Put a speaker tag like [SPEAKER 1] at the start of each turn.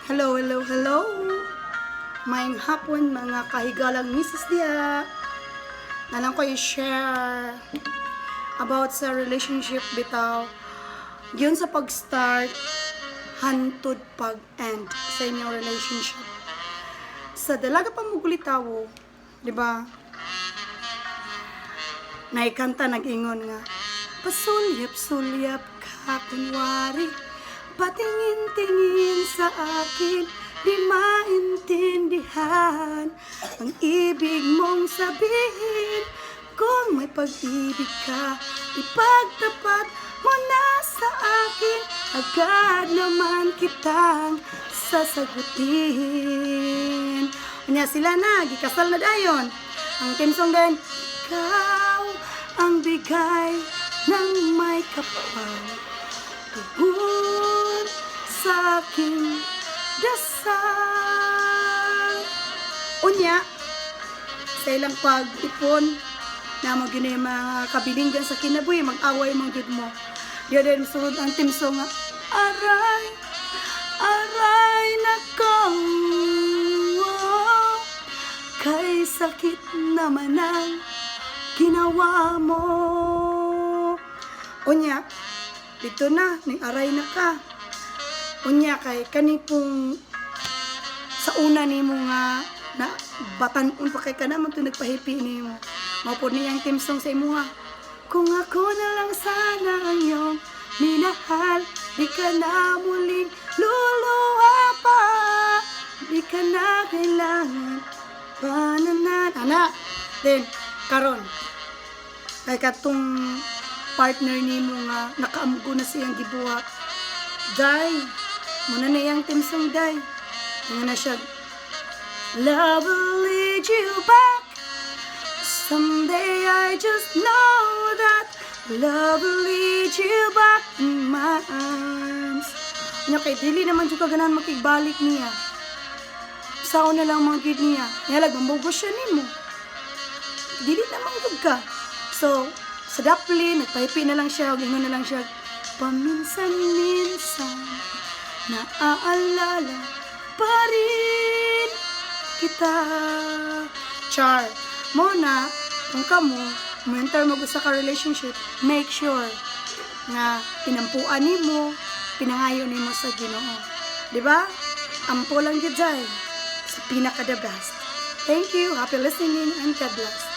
[SPEAKER 1] Hello, hello, hello. Maayong hapon mga kahigalang misis diya. Nalang ko i-share about sa relationship bitaw. Yun sa pag-start, hantod pag-end sa inyong relationship. Sa dalaga pa mo gulitawo, di ba? Naikanta nag-ingon nga, pasulyap-sulyap ka kunwari, patingin-tingin sa akin, di maintindihan ang ibig mong sabihin. Kung may pag-ibig ka, ipagtapat mo na sa akin, agad naman kitang sasagutin. Kanya sila na, gikasal na dayon. Ang team song din, ikaw ang bigay ng may kapal, tugon sa aking dasal. Unya, sa ilang pag-ipon, na mo gina yung mga kabilinggan sa kinabuhi, mag-away mga gid mo. Diyo din sunod ang team song nga, aray, aray na kong, kay sakit naman ang ginawa mo. Unya, dito na, ning aray na ka. Unya kay kani pong sa una nimo nga na batan-on pa kay kana man nagpahipi nimo. Mao niyang team song sa imo nga. Kung ako na lang sana ang iyong minahal, di ka na muling luluha pa, di ka na kailangan pananan. Ana, then karon kay katong partner nimo nga nakaamgo na siyang gibuhat. Day, muna na iyang team song day. Nga na siya, love will lead you back. Someday I just know that love will lead you back in my arms. Nya kay dili naman jud ka ganahan makigbalik niya. Sao na lang mga gid niya. Nya magbugo siya nimo. Dili naman jud ka. So, sa dapli, nagpahipi na lang siya, gingon na lang siya, paminsan-minsan, naaalala pa rin kita. Char, mo na, kung kamo, enter mo sa ka relationship, make sure na pinampuan nimo, pinangayo nimo sa Ginoo. Diba? Ampo lang gyud jay. Sa pinaka the best. Thank you. Happy listening and God bless.